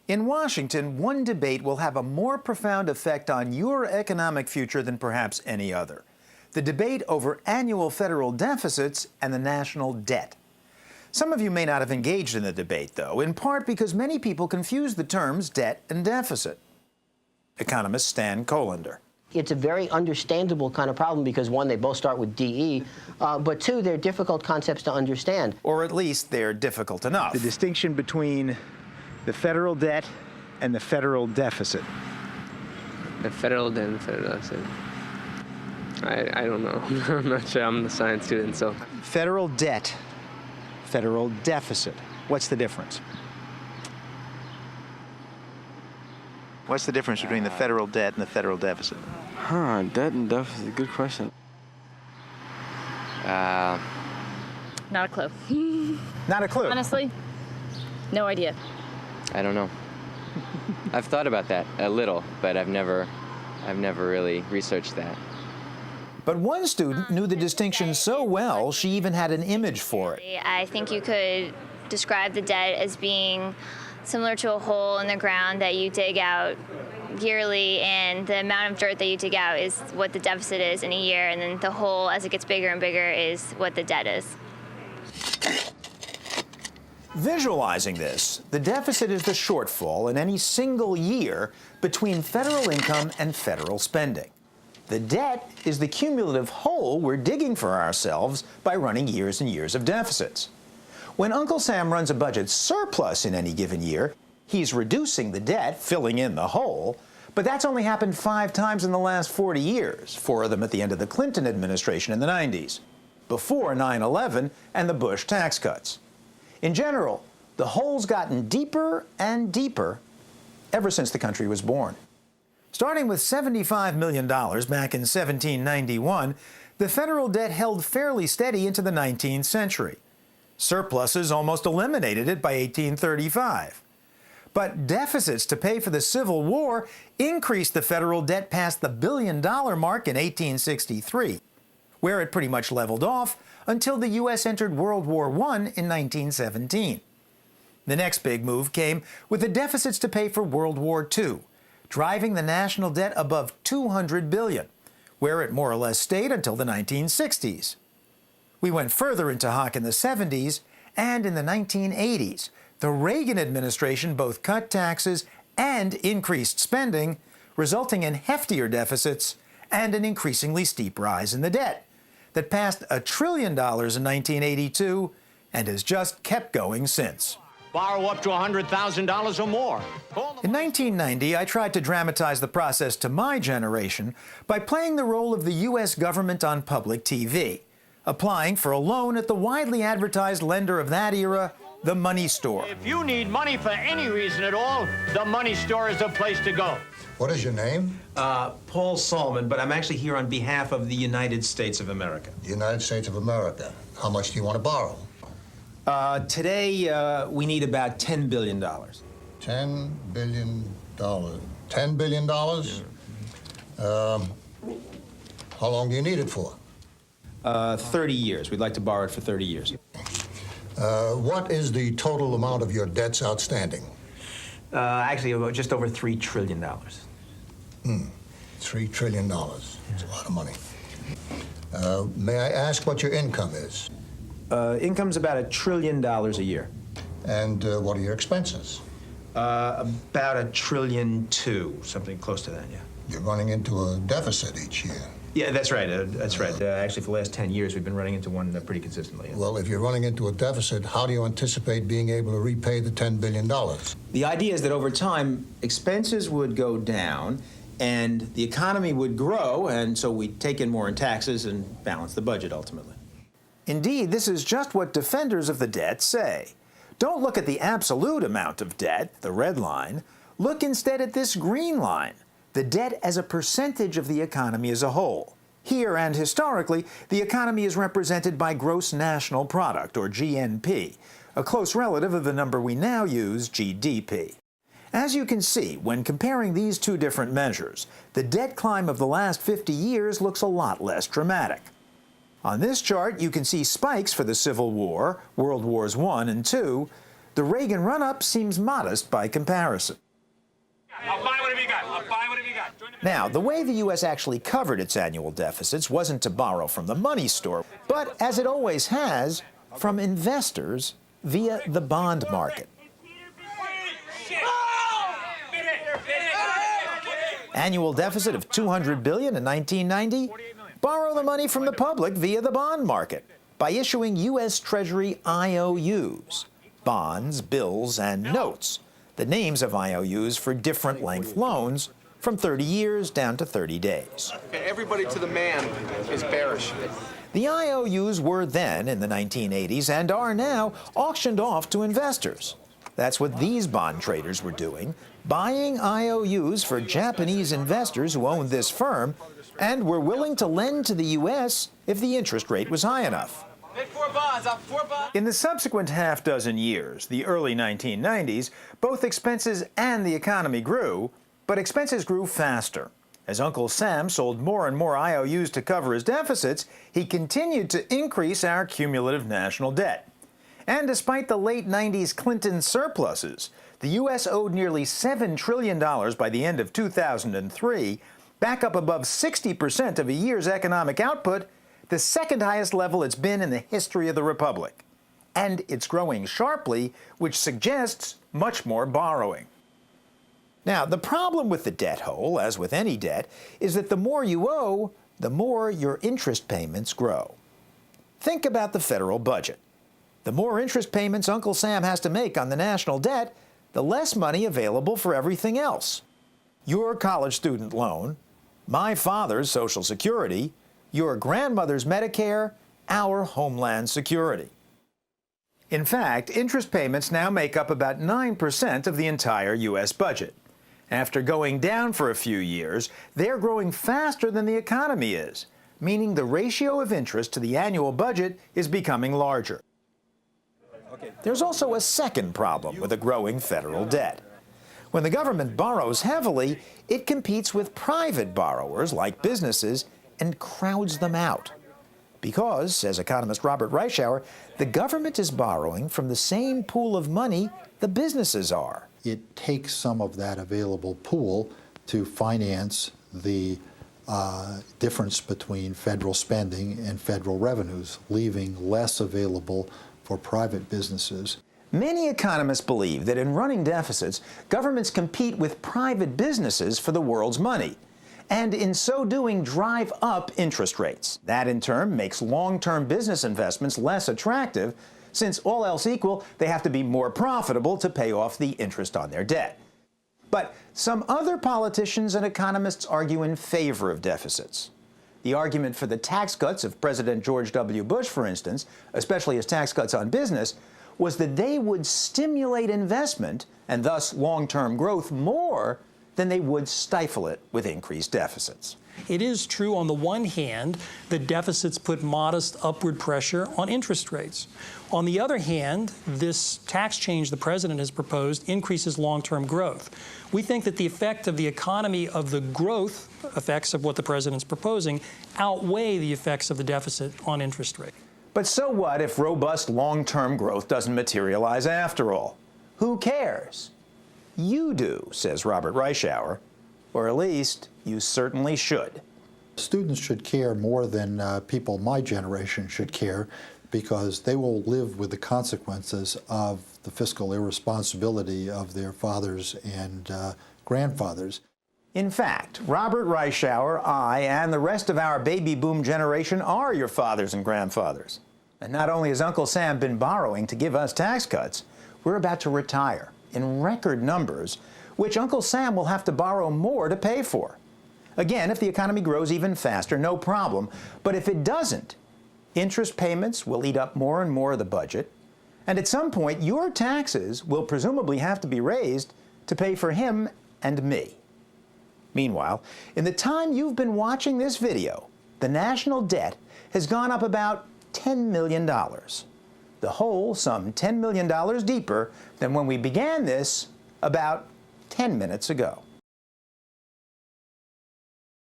In Washington, one debate will have a more profound effect on your economic future than perhaps any other. The debate over annual federal deficits and the national debt. Some of you may not have engaged in the debate, though, in part because many people confuse the terms debt and deficit. Economist Stan Kolander. It's a very understandable kind of problem because, one, they both start with DE, but two, they're difficult concepts to understand. Or at least they're difficult enough. The distinction between the federal debt and the federal deficit. The federal debt and the federal deficit. I don't know. I'm not sure. I'm a science student, so. Federal debt, federal deficit. What's the difference? What's the difference between the federal debt and the federal deficit? Debt and deficit, good question. Not a clue. Not a clue. Honestly, no idea. I don't know. I've thought about that a little, but I've never really researched that. But one student knew the distinction so well, she even had an image for it. I think you could describe the debt as being similar to a hole in the ground that you dig out yearly, and the amount of dirt that you dig out is what the deficit is in a year, and then the hole, as it gets bigger and bigger, is what the debt is. Visualizing this, the deficit is the shortfall in any single year between federal income and federal spending. The debt is the cumulative hole we're digging for ourselves by running years and years of deficits. When Uncle Sam runs a budget surplus in any given year, he's reducing the debt, filling in the hole, but that's only happened 5 times in the last 40 years, 4 of them at the end of the Clinton administration in the 90s, before 9/11 and the Bush tax cuts. In general, the hole's gotten deeper and deeper ever since the country was born. Starting with $75 million back in 1791, the federal debt held fairly steady into the 19th century. Surpluses almost eliminated it by 1835. But deficits to pay for the Civil War increased the federal debt past the billion-dollar mark in 1863, where it pretty much leveled off until the U.S. entered World War I in 1917. The next big move came with the deficits to pay for World War II, driving the national debt above $200 billion, where it more or less stayed until the 1960s. We went further into hock in the 70s, and in the 1980s, the Reagan administration both cut taxes and increased spending, resulting in heftier deficits and an increasingly steep rise in the debt that passed $1 trillion in 1982 and has just kept going since. Borrow up to $100,000 or more. In 1990, I tried to dramatize the process to my generation by playing the role of the U.S. government on public TV, applying for a loan at the widely advertised lender of that era, the money store. If you need money for any reason at all, the money store is the place to go. What is your name? Paul Solomon, but I'm actually here on behalf of the United States of America. The United States of America. How much do you want to borrow? Today, we need about $10 billion. $10 billion. $10 billion? How long do you need it for? 30 years. We'd like to borrow it for 30 years. What is the total amount of your debts outstanding? Actually, just over $3 trillion. $3 trillion. That's a lot of money. May I ask what your income is? Income's about $1 trillion a year. And what are your expenses? About $1.2 trillion, something close to that, yeah. You're running into a deficit each year. Yeah, that's right. That's right. Actually, for the last 10 years, we've been running into one pretty consistently. Yeah. Well, if you're running into a deficit, how do you anticipate being able to repay the $10 billion? The idea is that over time, expenses would go down, and the economy would grow, and so we'd take in more in taxes and balance the budget, ultimately. Indeed, this is just what defenders of the debt say. Don't look at the absolute amount of debt, the red line. Look instead at this green line, the debt as a percentage of the economy as a whole. Here and historically, the economy is represented by gross national product, or GNP, a close relative of the number we now use, GDP. As you can see, when comparing these two different measures, the debt climb of the last 50 years looks a lot less dramatic. On this chart, you can see spikes for the Civil War, World Wars I and II, The Reagan run-up seems modest by comparison. I'll buy whatever you got. I'll buy whatever you got. Now, the way the U.S. actually covered its annual deficits wasn't to borrow from the money store, but, as it always has, from investors via the bond market. Annual deficit of $200 billion in 1990? Borrow the money from the public via the bond market by issuing U.S. Treasury IOUs, bonds, bills, and notes, the names of IOUs for different length loans, from 30 years down to 30 days. Everybody to the man is bearish. The IOUs were then, in the 1980s, and are now, auctioned off to investors. That's what these bond traders were doing, buying IOUs for Japanese investors who owned this firm and were willing to lend to the U.S. if the interest rate was high enough. In the subsequent half-dozen years, the early 1990s, both expenses and the economy grew, but expenses grew faster. As Uncle Sam sold more and more IOUs to cover his deficits, he continued to increase our cumulative national debt. And despite the late 90s Clinton surpluses, the U.S. owed nearly $7 trillion by the end of 2003, back up above 60% of a year's economic output, the second highest level it's been in the history of the Republic. And it's growing sharply, which suggests much more borrowing. Now, the problem with the debt hole, as with any debt, is that the more you owe, the more your interest payments grow. Think about the federal budget. The more interest payments Uncle Sam has to make on the national debt, the less money available for everything else. Your college student loan, my father's Social Security, your grandmother's Medicare, our Homeland Security. In fact, interest payments now make up about 9% of the entire U.S. budget. After going down for a few years, they're growing faster than the economy is, meaning the ratio of interest to the annual budget is becoming larger. There's also a second problem with a growing federal debt. When the government borrows heavily, it competes with private borrowers, like businesses, and crowds them out. Because, says economist Robert Reischauer, the government is borrowing from the same pool of money the businesses are. It takes some of that available pool to finance the difference between federal spending and federal revenues, leaving less available for private businesses. Many economists believe that in running deficits, governments compete with private businesses for the world's money, and in so doing drive up interest rates. That in turn makes long-term business investments less attractive, since all else equal, they have to be more profitable to pay off the interest on their debt. But some other politicians and economists argue in favor of deficits. The argument for the tax cuts of President George W. Bush, for instance, especially his tax cuts on business, was that they would stimulate investment and thus long-term growth more than they would stifle it with increased deficits. It is true, on the one hand, that deficits put modest upward pressure on interest rates. On the other hand, this tax change the president has proposed increases long-term growth. We think that the effect of the economy of the growth effects of what the president's proposing outweigh the effects of the deficit on interest rate. But so what if robust long-term growth doesn't materialize after all? Who cares? You do, says Robert Reischauer, or at least you certainly should. Students should care more than people my generation should care, because they will live with the consequences of the fiscal irresponsibility of their fathers and grandfathers. In fact, Robert Reischauer, I, and the rest of our baby boom generation are your fathers and grandfathers. And not only has Uncle Sam been borrowing to give us tax cuts, we're about to retire in record numbers, which Uncle Sam will have to borrow more to pay for. Again, if the economy grows even faster, no problem. But if it doesn't, interest payments will eat up more and more of the budget, and at some point, your taxes will presumably have to be raised to pay for him and me. Meanwhile, in the time you've been watching this video, the national debt has gone up about $10 million. The hole some $10 million deeper than when we began this about 10 minutes ago.